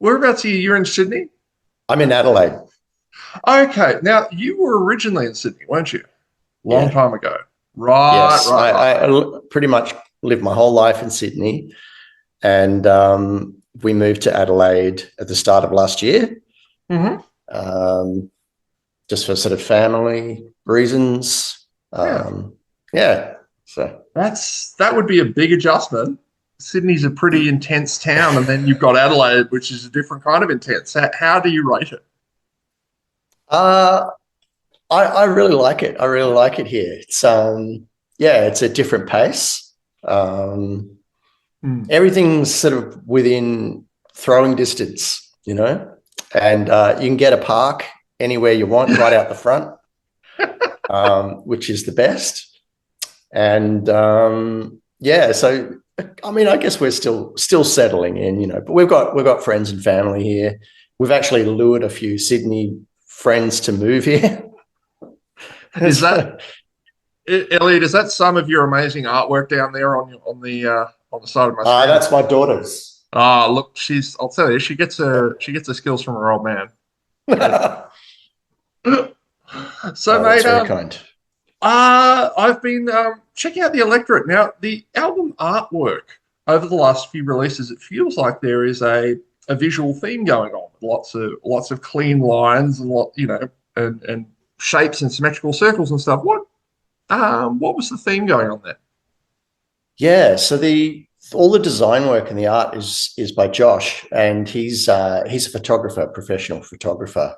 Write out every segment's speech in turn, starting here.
Whereabouts are you? You're in Sydney? I'm in Adelaide. Okay. Now, you were originally in Sydney, weren't you? Long Yeah. time ago. Right, Yes. right, right. Pretty much lived my whole life in Sydney, and we moved to Adelaide at the start of last year, Hmm. um, just for sort of family reasons. Yeah. Yeah. So That would be a big adjustment. Sydney's a pretty intense town, and then you've got Adelaide, which is a different kind of intense. How do you rate it? uh, I really like it. I really like it here. Yeah, it's a different pace. Um, Hmm. Everything's sort of within throwing distance, and you can get a park anywhere you want right out the front, which is the best. And yeah, so I mean, I guess we're still settling in, but we've got friends and family here. We've actually lured a few Sydney friends to move here. Is that So, Elliot? Is that some of your amazing artwork down there on the side of my screen? that's my daughter's. Ah, look, I'll tell you, she gets her skills from her old man. Yeah. Oh, So, that's mate, very kind. I've been checking out the Electorate. Now, the album artwork over the last few releases, it feels like there is a visual theme going on. Lots of clean lines and and shapes and symmetrical circles and stuff. What was the theme going on there? Yeah, so the all the design work and the art is by Josh, and he's a photographer, professional photographer.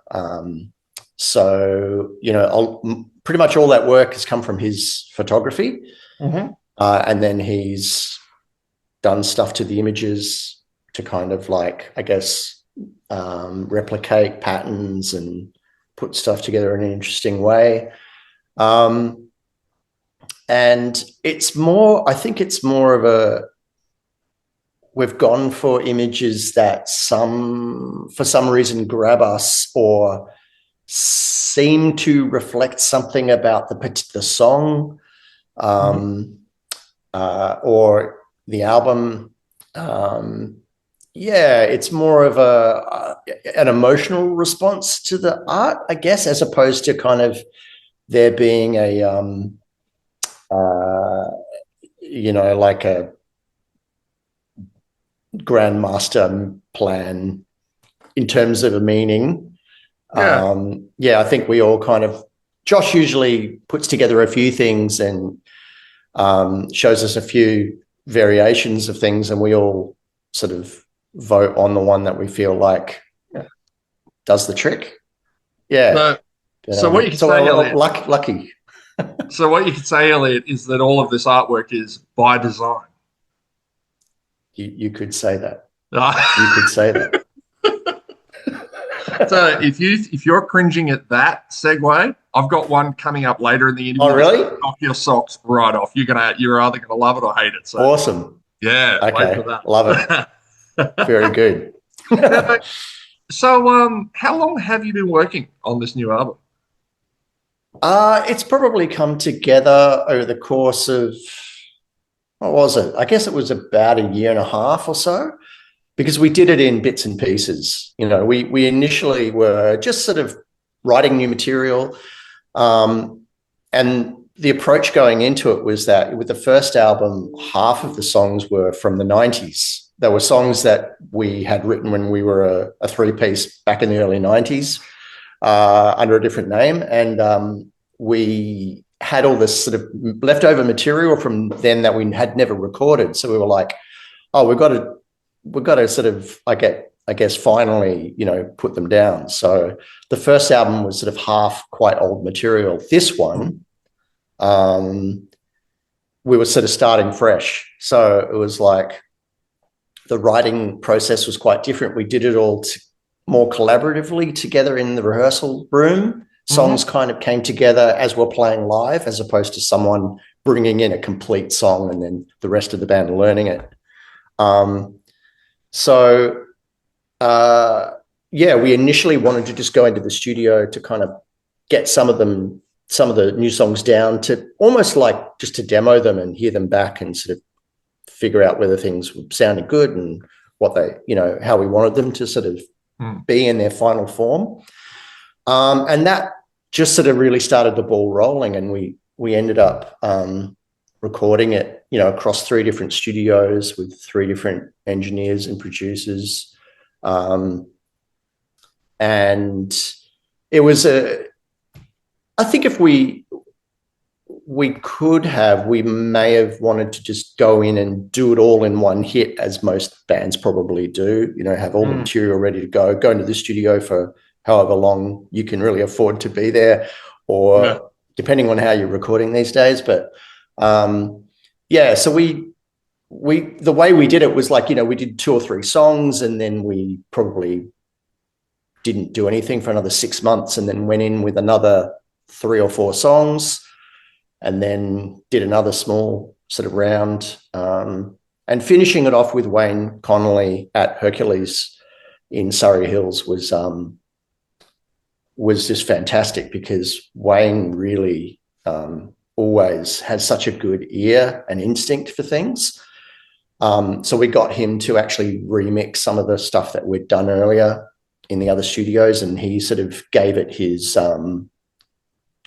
So pretty much all that work has come from his photography, Hmm. and then he's done stuff to the images to kind of like, I guess, replicate patterns and put stuff together in an interesting way. Um, and I think it's more of we've gone for images that for some reason grab us or seem to reflect something about the song, Hmm. um, or the album. Yeah, it's more of an emotional response to the art, I guess, as opposed to kind of there being uh, like a grandmaster plan in terms of a meaning. Yeah. Yeah, I think we all Josh usually puts together a few things and shows us a few variations of things, and we all sort of vote on the one that we feel like does the trick. Yeah. So, so what you could say, Elliot. Lucky. So what you could say, Elliot, is that all of this artwork is by design. You could say that. You could say that. So if you're cringing at that segue, I've got one coming up later in the Oh, interview that's really? going to knock your socks right off. You're either going to love it or hate it. So Awesome. yeah, wait for Okay. Love it. that. Very good. Now, mate, so how long have you been working on this new album? It's probably come together over the course of, what was it? I guess it was about a year and a half or so, because we did it in bits and pieces. We initially were just sort of writing new material, and the approach going into it was that with the first album, half of the songs were from the 90s. There were songs that we had written when we were a three-piece back in the early 90s, under a different name. And we had all this sort of leftover material from then that we had never recorded. So we were like, oh, we've got to sort of, I guess, finally, put them down. So the first album was sort of half quite old material. This one, we were sort of starting fresh. So it was like the writing process was quite different. We did it all more collaboratively together in the rehearsal room. Songs Hmm. kind of came together as we're playing live, as opposed to someone bringing in a complete song and then the rest of the band learning it. So, yeah, we initially wanted to just go into the studio to kind of get some of the new songs down, to almost like just to demo them and hear them back and sort of figure out whether things sounded good and what they, how we wanted them to sort of be in their final form. And that just sort of really started the ball rolling, and we ended up recording it, across 3 different studios with 3 different engineers and producers. And it was I think if we may have wanted to just go in and do it all in one hit, as most bands probably do, have all the material ready to go into the studio for however long you can really afford to be there, or depending on how you're recording these days. But so the way we did it was like, we did 2 or 3 songs, and then we probably didn't do anything for another 6 months, and then went in with another 3 or 4 songs, and then did another small sort of round, and finishing it off with Wayne Connolly at Hercules in Surrey Hills was just fantastic, because Wayne really always has such a good ear and instinct for things. So we got him to actually remix some of the stuff that we'd done earlier in the other studios, and he sort of gave it his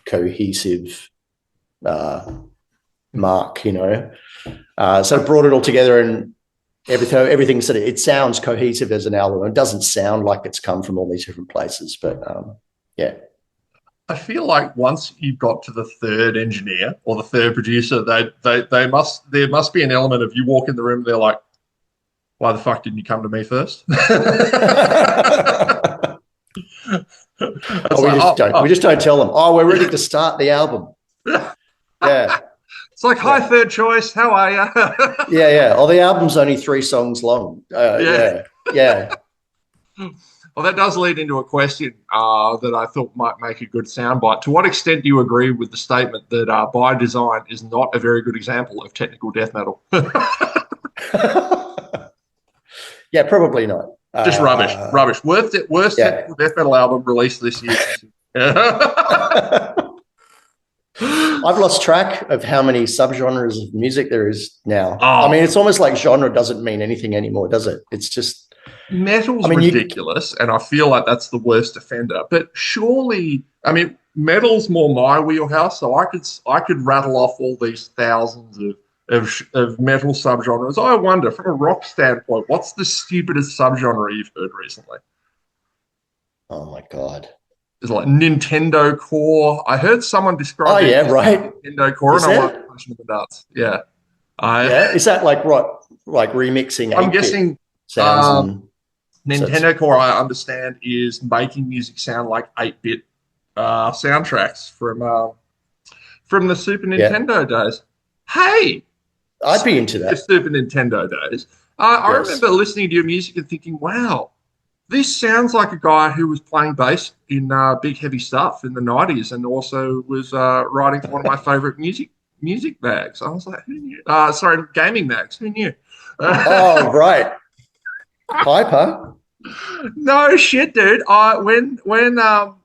cohesive mark, so it brought it all together, and everything sort of, it sounds cohesive as an album. It doesn't sound like it's come from all these different places, but I feel like once you've got to the 3rd engineer or the 3rd producer, there must be an element of, you walk in the room, they're like, why the fuck didn't you come to me first? We just don't tell them, we're ready to start the album. Yeah. It's like, hi, 3rd choice, how are you? Yeah. Oh, the album's only 3 songs long. Yeah. Well, that does lead into a question that I thought might make a good soundbite. To what extent do you agree with the statement that By Design is not a very good example of technical death metal? Yeah, probably not. Just rubbish. Worst technical death metal album released this year. I've lost track of how many subgenres of music there is now. Oh. I mean, it's almost like genre doesn't mean anything anymore, does it? It's just... Metal's ridiculous, and I feel like that's the worst offender. But surely, metal's more my wheelhouse, so I could rattle off all these thousands of metal subgenres. I wonder, from a rock standpoint, what's the stupidest subgenre you've heard recently? Oh my God. It's like Nintendo core. I heard someone describe Nintendo core, and I want to push them in the nuts. Yeah. Is that like what? Like remixing? I'm guessing Nintendo core, I understand, is making music sound like 8-bit soundtracks from the Super Nintendo days. Hey, I'd be into that. Super Nintendo days. I remember listening to your music and thinking, wow, this sounds like a guy who was playing bass in Big Heavy Stuff in the 90s, and also was writing for one of my favorite music mags. I was like, who knew? Gaming mags. Who knew? Oh, right. Hyper. No shit, dude. When the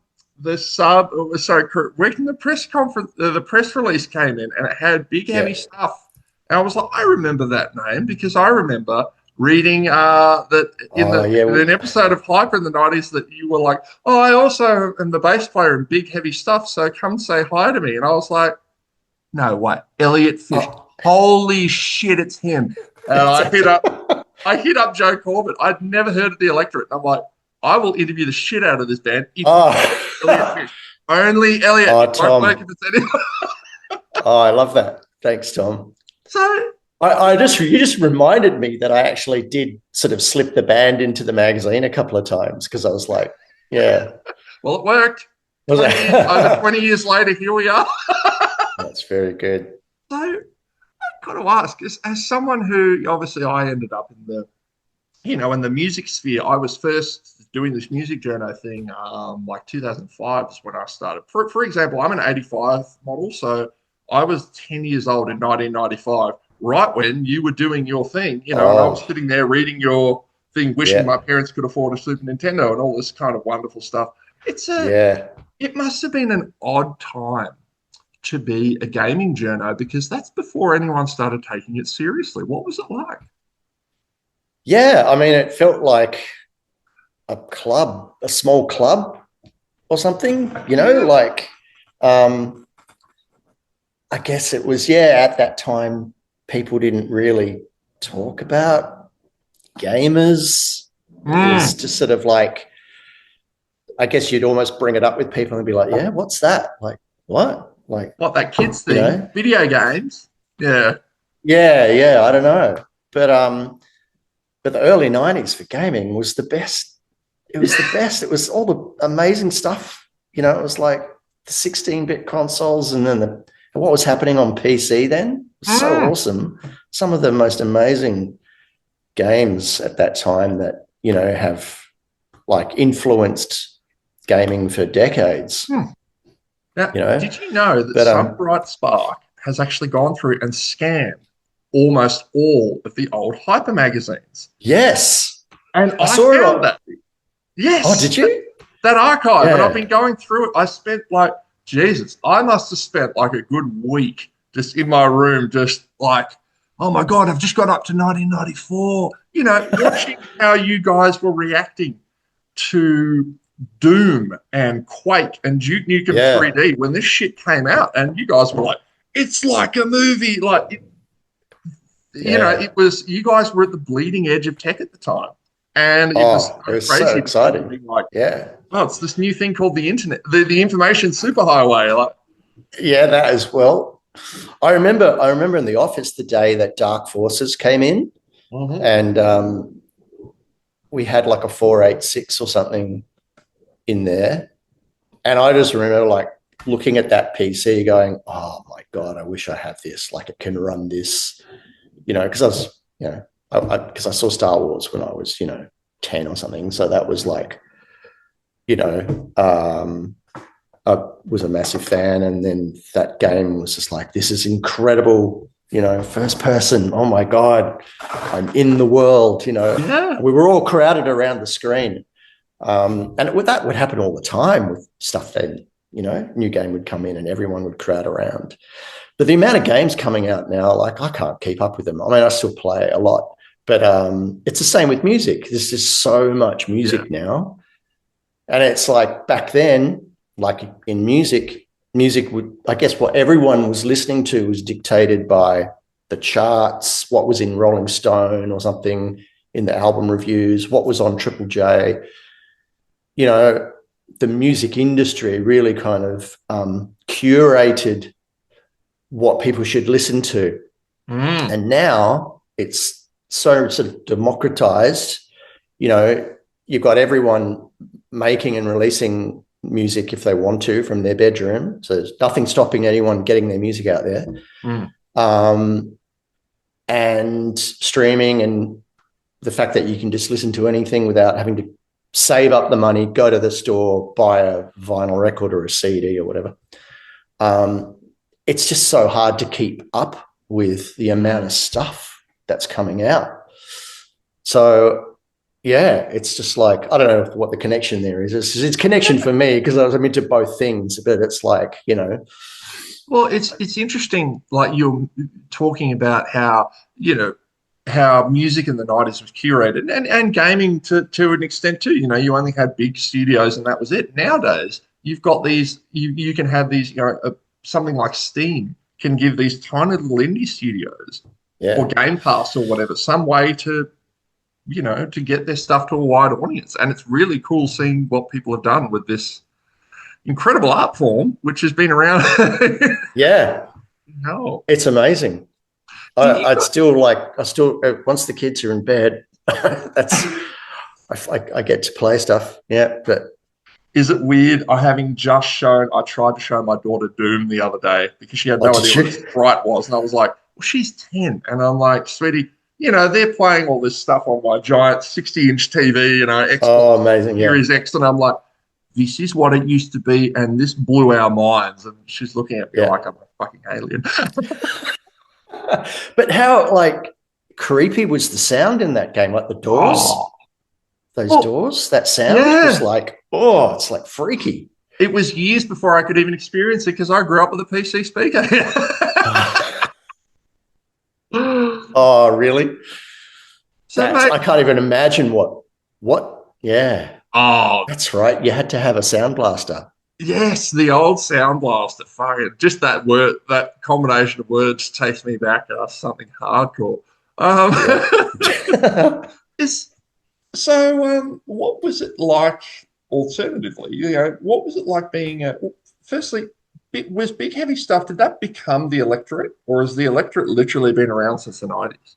press release came in, and it had Big Heavy Stuff, and I was like, I remember that name, because I remember reading that in an episode of Hyper in the 90s that you were like, I also am the bass player in Big Heavy Stuff, so come say hi to me. And I was like, no way, Eliot Fish. Holy shit, it's him. And I hit up Joe Corbett. I'd never heard of the Electorate. I'm like, I will interview the shit out of this band. Eliot Fish. Only Eliot. Oh, Tom. Won't work if it's anyone. I love that. Thanks, Tom. So you just reminded me that I actually did sort of slip the band into the magazine a couple of times, because I was like, yeah. Well, it worked. Over 20 years later, here we are. That's very good. So I've got to ask, as someone who, obviously I ended up in the music sphere, I was first doing this music journo thing, like 2005 is when I started. For example, I'm an 85 model, so I was 10 years old in 1995, right when you were doing your thing, and I was sitting there reading your thing, wishing my parents could afford a Super Nintendo and all this kind of wonderful stuff. It must have been an odd time to be a gaming journo, because that's before anyone started taking it seriously. What was it like? Yeah, I mean, it felt like a club, a small club or something, like I guess it was, at that time, people didn't really talk about gamers. It was just sort of like, I guess you'd almost bring it up with people and be like, yeah, what's that? Like, what? Like, What, that kids thing? Video games? Yeah. Yeah, I don't know. But the early 90s for gaming was the best. It was the best. It was all the amazing stuff. It was like the 16-bit consoles and then what was happening on PC then was so awesome. Some of the most amazing games at that time that, have like influenced gaming for decades. Now, did you know that some bright spark has actually gone through and scanned almost all of the old Hyper magazines? Yes. And I saw that. Yes. Oh, did you? That archive. And I've been going through it. I spent Jesus, I must have spent like a good week just in my room, just like, oh my God, I've just got up to 1994, watching how you guys were reacting to Doom and Quake and Duke Nukem 3D when this shit came out. And you guys were like, it's like a movie. Like, it was, you guys were at the bleeding edge of tech at the time. And it was crazy. So exciting. Like, it's this new thing called the internet, the information superhighway. Like, that as well. I remember in the office the day that Dark Forces came in, and we had like a 486 or something in there, and I just remember like looking at that PC, going, "Oh my God, I wish I had this. Like, it can run this." Because I was, because I saw Star Wars when I was, 10 or something. So that was like, I was a massive fan. And then that game was just like, this is incredible, first person. Oh my God, I'm in the world, We were all crowded around the screen. And that would happen all the time with stuff then, new game would come in and everyone would crowd around. But the amount of games coming out now, like, I can't keep up with them. I mean, I still play a lot, but it's the same with music. There's just so much music now. And it's like back then, like in music would, I guess what everyone was listening to was dictated by the charts, what was in Rolling Stone or something, in the album reviews, what was on Triple J. The music industry really kind of curated what people should listen to. And now it's so sort of democratized. You've got everyone making and releasing music if they want to from their bedroom. So there's nothing stopping anyone getting their music out there. And streaming, and the fact that you can just listen to anything without having to save up the money, go to the store, buy a vinyl record or a CD or whatever. It's just so hard to keep up with the amount of stuff that's coming out. So, it's just like, I don't know what the connection there is. It's connection for me because I'm into both things, but it's like, Well, it's interesting, like you're talking about how, how music in the 90s was curated and gaming to an extent too. You only had big studios and that was it. Nowadays, you've got these, you can have these, something like Steam can give these tiny little indie studios or Game Pass or whatever some way to, to get their stuff to a wide audience. And it's really cool seeing what people have done with this incredible art form, which has been around. It's amazing. I still once the kids are in bed, I get to play stuff. But is it weird? I tried to show my daughter Doom the other day because she had no idea what Sprite was. And I was like, well, she's 10. And I'm like, sweetie, they're playing all this stuff on my giant 60-inch TV, Xbox amazing, Series X. And I'm like, this is what it used to be. And this blew our minds. And she's looking at me like I'm a fucking alien. But how, like, creepy was the sound in that game? Like the doors? Doors, that sound was like, it's like freaky. It was years before I could even experience it because I grew up with a PC speaker. Oh, really? So, mate, I can't even imagine what. Yeah, oh, that's right. You had to have a sound blaster. yes, the old Sound Blaster. Fucking just that word, that combination of words takes me back to something hardcore. Um, Yeah. is so. What was it like? Alternatively, what was it like being? Firstly, was Big Heavy Stuff? Did that become the Electorate, or has the Electorate literally been around since the 90s?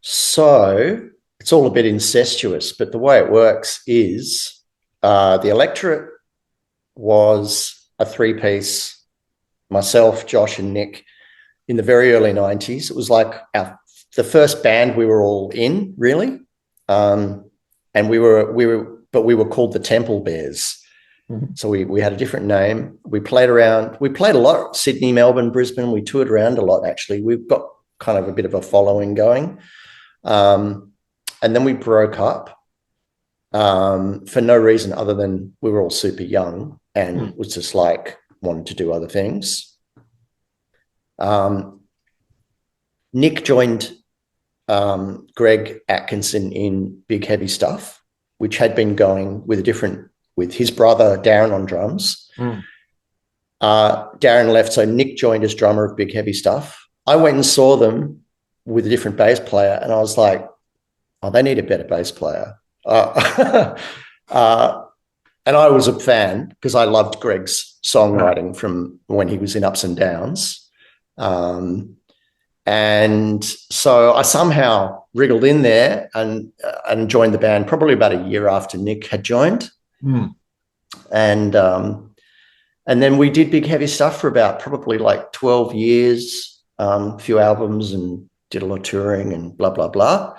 So it's all a bit incestuous, but the way it works is the electorate was a three-piece, myself, Josh, and Nick in the very early 90s. It was like the first band we were all in, really. And we were called the Temple Bears. Mm-hmm. So we had a different name. We played a lot, Sydney, Melbourne, Brisbane. We toured around a lot, actually. We've got kind of a bit of a following going. And then we broke up for no reason other than we were all super young and was just like wanted to do other things. Nick joined Greg Atkinson in Big Heavy Stuff, which had been going with his brother Darren on drums. Darren left, so Nick joined as drummer of Big Heavy Stuff. I went and saw them with a different bass player, and I was like, oh, they need a better bass player. And I was a fan because I loved Greg's songwriting from when he was in Ups and Downs. And so I somehow wriggled in there and joined the band probably about a year after Nick had joined. And then we did Big Heavy Stuff for about probably like 12 years, a few albums, and did a lot of touring and blah, blah, blah.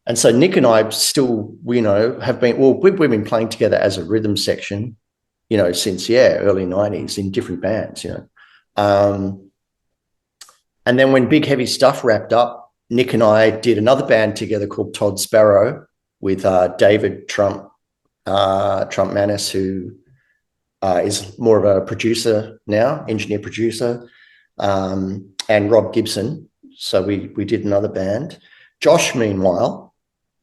And so Nick and I still, have been, we've been playing together as a rhythm section, since, early 90s in different bands, and then when Big Heavy Stuff wrapped up, Nick and I did another band together called Todd Sparrow with David Trump Manis, who is more of a producer now, engineer producer, and Rob Gibson. So we did another band. Josh, meanwhile,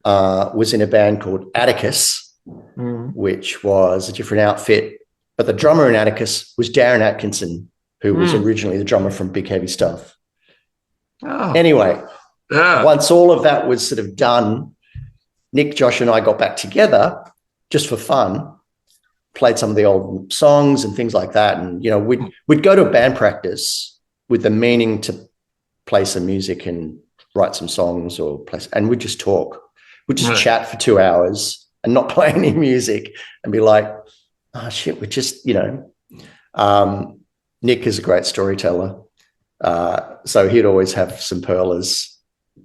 was in a band called Atticus, which was a different outfit. But the drummer in Atticus was Darren Atkinson, who was originally the drummer from Big Heavy Stuff. Oh. Anyway, once all of that was sort of done, Nick, Josh, and I got back together just for fun, played some of the old songs and things like that. And, we'd go to a band practice with the meaning to play some music and write some songs and we'd just talk. We'd just chat for 2 hours and not play any music and be like, oh, shit, we're just, Nick is a great storyteller. So he'd always have some perlers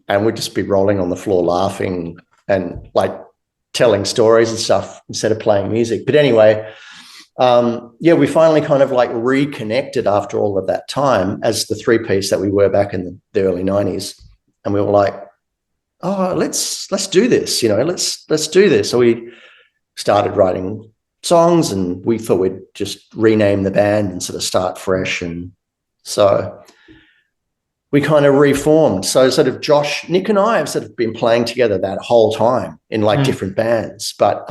and we'd just be rolling on the floor laughing and like telling stories and stuff instead of playing music. But anyway, we finally kind of like reconnected after all of that time as the three-piece that we were back in the early 90s. And we were like, oh, let's do this, let's do this. So we started writing songs and we thought we'd just rename the band and sort of start fresh. And so we kind of reformed. So sort of Josh, Nick and I have sort of been playing together that whole time in like different bands. But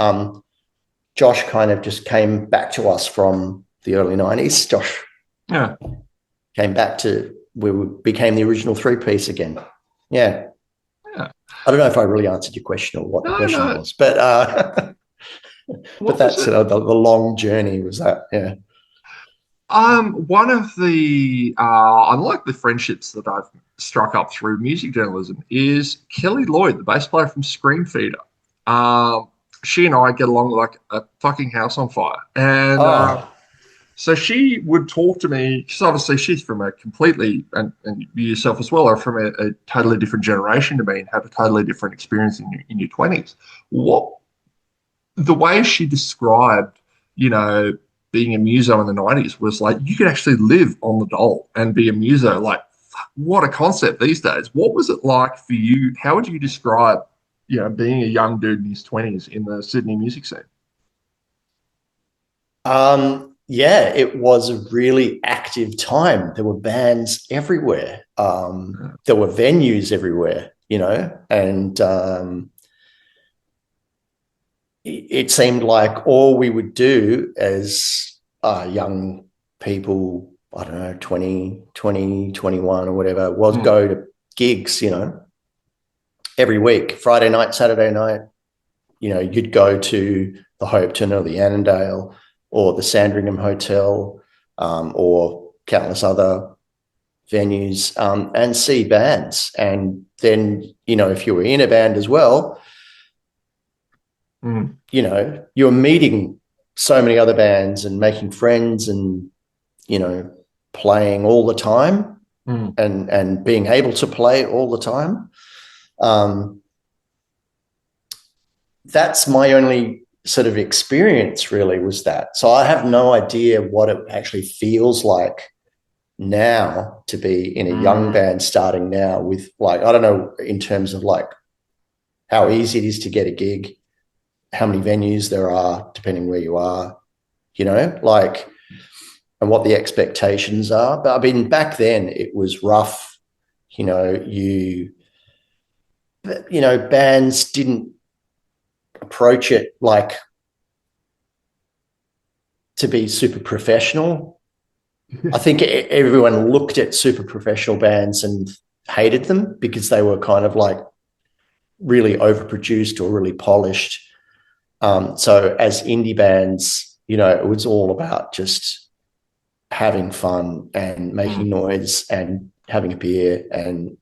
Josh kind of just came back to us from the early 90s. Josh came back to where we became the original three-piece again. Yeah. I don't know if I really answered your question or what the question was, but that's the long journey was that, yeah. One of the unlikely friendships that I've struck up through music journalism is Kelly Lloyd, the bass player from Scream Feeder. She and I get along like a fucking house on fire. And so she would talk to me, because obviously she's from a completely, and you yourself as well, are from a totally different generation to me and have a totally different experience in your 20s. The way she described, being a muso in the 90s was like, you could actually live on the dole and be a muso. Like, what a concept these days. What was it like for you? How would you describe, being a young dude in his 20s in the Sydney music scene? yeah, it was a really active time. There were bands everywhere. There were venues everywhere, you know, and it seemed like all we would do as young people, I don't know, 21 or whatever, was go to gigs, you know, every week, Friday night, Saturday night. You know, you'd go to the Hopeton or the Annandale or the Sandringham Hotel, or countless other venues, and see bands. And then, you know, if you were in a band as well, you know, you're meeting so many other bands and making friends and, you know, playing all the time and being able to play all the time. That's my only sort of experience, really, was that. So I have no idea what it actually feels like now to be in a young band starting now with, like, I don't know, in terms of like how easy it is to get a gig, how many venues there are, depending where you are, you know, like, and what the expectations are. But I mean, back then it was rough, you know, bands didn't approach it like to be super professional. I think everyone looked at super professional bands and hated them because they were kind of like really overproduced or really polished. So as indie bands, you know, it was all about just having fun and making noise and having a beer, and,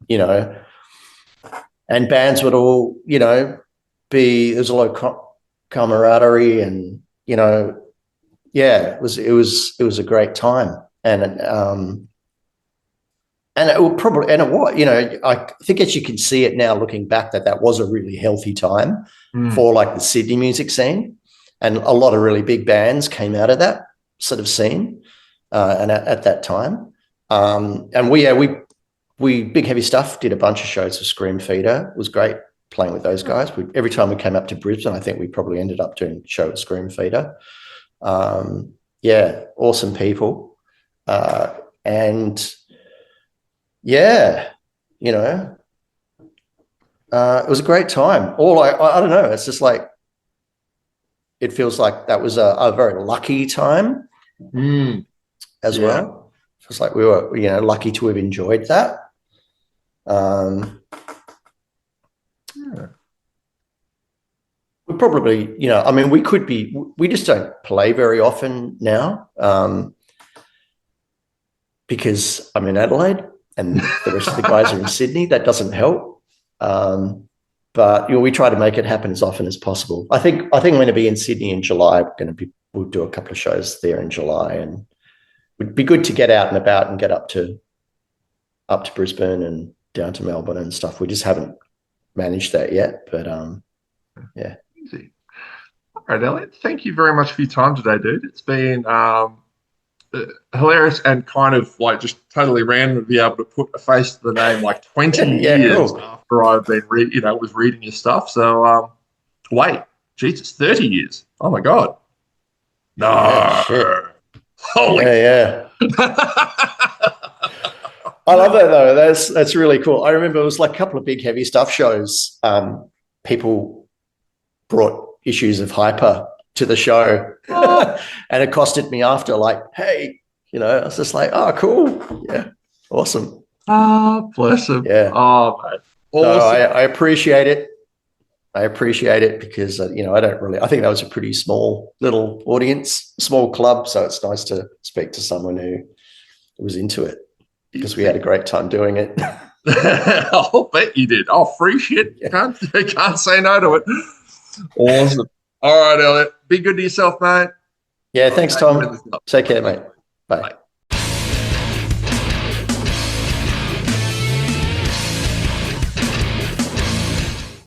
you know, and bands would all, you know, there's a lot of camaraderie, and, you know, yeah, it was a great time. And it will probably, and it was, you know, I think as you can see it now looking back, that was a really healthy time for like the Sydney music scene, and a lot of really big bands came out of that sort of scene, and at that time, and we Big Heavy Stuff did a bunch of shows with Scream Feeder. It was great playing with those guys. Every time we came up to Brisbane, I think we probably ended up doing a show with Scream Feeder. Yeah, awesome people, and yeah, you know, it was a great time. I don't know, it's just like, it feels like that was a very lucky time as well. It's like we were, you know, lucky to have enjoyed that. We probably, you know, I mean, we just don't play very often now, because I'm in Adelaide and the rest of the guys are in Sydney. That doesn't help. But, you know, we try to make it happen as often as possible. I think I'm going to be in Sydney in July. We'll do a couple of shows there in July, and it would be good to get out and about and get up to Brisbane and down to Melbourne and stuff. We just haven't managed that yet, but yeah. Easy. All right, Elliot, thank you very much for your time today, dude. It's been hilarious and kind of like just totally random to be able to put a face to the name like 20 years after I've been was reading your stuff. So wait, Jesus, 30 years. Oh my God. No. Yeah, shit. Holy yeah. I love that though. That's really cool. I remember it was like a couple of Big Heavy Stuff shows. People brought issues of Hyper to the show, and it accosted me after, like, hey, you know, I was just like, oh, cool. Yeah. Awesome. Oh, bless him. Yeah. Oh, mate. Awesome. So I appreciate it. I appreciate it because, you know, I think that was a pretty small little audience, small club. So it's nice to speak to someone who was into it, because we had a great time doing it. I'll bet you did. Oh, free shit. Yeah. Can't say no to it. Awesome. All right, Elliot. Be good to yourself, mate. Yeah, thanks, Tom. Take care, mate. Bye.